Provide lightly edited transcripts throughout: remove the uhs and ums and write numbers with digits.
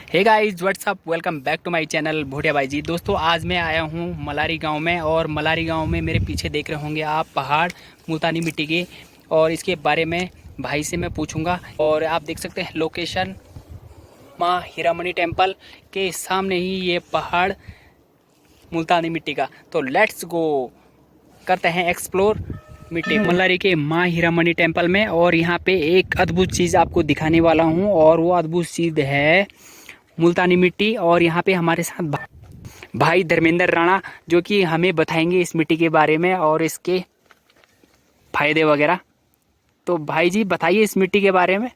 Hey guys what's up, welcome back to my channel Bhutia भाई जी। दोस्तों आज मैं आया हूँ मलारी गांव में, और मलारी गांव में मेरे पीछे देख रहे होंगे आप पहाड़ मुल्तानी मिट्टी के, और इसके बारे में भाई से मैं पूछूंगा। और आप देख सकते हैं लोकेशन माँ हीरामणि टेम्पल के सामने ही ये पहाड़ मुल्तानी मिट्टी का। तो लेट्स गो, करते हैं एक्सप्लोर मिट्टी मल्लारी के माँ हीरामणि टेम्पल में। और यहाँ पे एक अद्भुत चीज़ आपको दिखाने वाला हूँ, और वो अद्भुत चीज़ है मुल्तानी मिट्टी। और यहाँ पे हमारे साथ भाई धर्मेंद्र राणा, जो कि हमें बताएंगे इस मिट्टी के बारे में और इसके फायदे वगैरह। तो भाई जी बताइए इस मिट्टी के बारे में।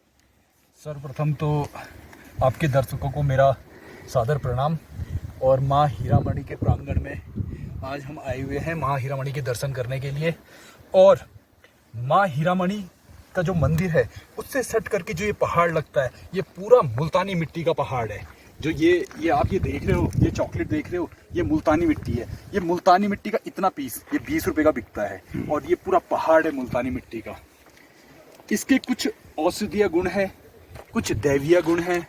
सर्वप्रथम तो आपके दर्शकों को मेरा सादर प्रणाम। और माँ हीरामणि के प्रांगण में आज हम आए हुए हैं माँ हीरामणि के दर्शन करने के लिए। और माँ हीरामणि का जो मंदिर है उससे सट करके जो ये पहाड़ लगता है, ये पूरा मुल्तानी मिट्टी का पहाड़ है। जो ये आप ये देख रहे हो, ये चॉकलेट देख रहे हो, ये मुल्तानी मिट्टी है। ये मुल्तानी मिट्टी का इतना पीस ये 20 रुपए का बिकता है, और ये पूरा पहाड़ है मुल्तानी मिट्टी का। इसके कुछ औषधीय गुण है, कुछ दैवीय गुण है।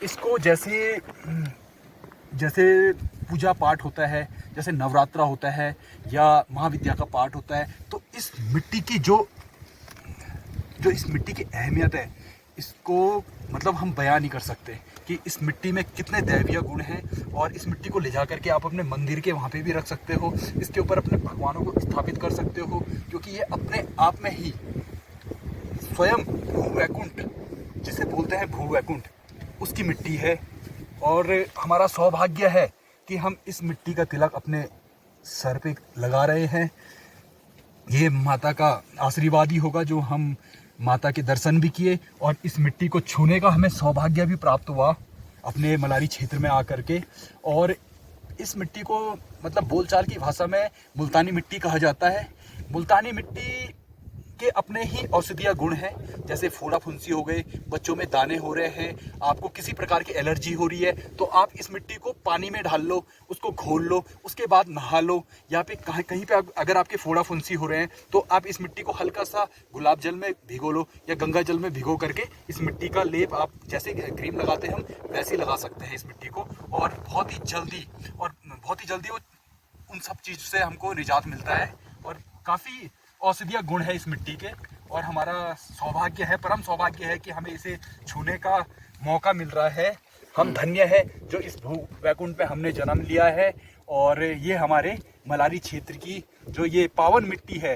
इसको जैसे पूजा पाठ होता है, जैसे नवरात्रा होता है या महाविद्या का पाठ होता है, तो इस मिट्टी की जो इस मिट्टी की अहमियत है, इसको मतलब हम बयान नहीं कर सकते कि इस मिट्टी में कितने दैवीय गुण हैं। और इस मिट्टी को ले जा करके आप अपने मंदिर के वहाँ पे भी रख सकते हो, इसके ऊपर अपने भगवानों को स्थापित कर सकते हो, क्योंकि ये अपने आप में ही स्वयं भूवैकुंठ, जिसे बोलते हैं भूवैकुंठ, उसकी मिट्टी है। और हमारा सौभाग्य है कि हम इस मिट्टी का तिलक अपने सर पे लगा रहे हैं। ये माता का आशीर्वाद ही होगा जो हम माता के दर्शन भी किए, और इस मिट्टी को छूने का हमें सौभाग्य भी प्राप्त हुआ अपने मलारी क्षेत्र में आकर के। और इस मिट्टी को मतलब बोलचाल की भाषा में मुल्तानी मिट्टी कहा जाता है। मुल्तानी मिट्टी के अपने ही औषधीय गुण हैं, जैसे फोड़ा फुंसी हो गए, बच्चों में दाने हो रहे हैं, आपको किसी प्रकार की एलर्जी हो रही है, तो आप इस मिट्टी को पानी में डाल लो, उसको घोल लो, उसके बाद नहा लो। या पे कहीं पे अगर आपके फोड़ा फुंसी हो रहे हैं तो आप इस मिट्टी को हल्का सा गुलाब जल में भिगो लो, या गंगा जल में भिगो करके इस मिट्टी का लेप आप जैसे क्रीम लगाते हैं हम वैसे लगा सकते हैं इस मिट्टी को। और बहुत ही जल्दी वो उन सब चीज़ से हमको निजात मिलता है। और काफ़ी औषधीय गुण है इस मिट्टी के। और हमारा सौभाग्य है, परम सौभाग्य है कि हमें इसे छूने का मौका मिल रहा है। हम धन्य है जो इस भू वैकुंठ पे हमने जन्म लिया है। और ये हमारे मलारी क्षेत्र की जो ये पावन मिट्टी है,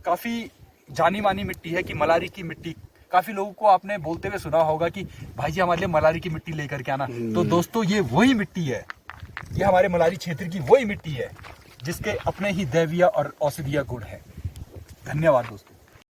काफ़ी जानी मानी मिट्टी है कि मलारी की मिट्टी। काफ़ी लोगों को आपने बोलते हुए सुना होगा कि भाई जी हमारे लिए मलारी की मिट्टी लेकर के आना। तो दोस्तों ये वही मिट्टी है, ये हमारे मलारी क्षेत्र की वही मिट्टी है जिसके अपने ही दैवीय और औषधीय गुण है। धन्यवाद दोस्तों।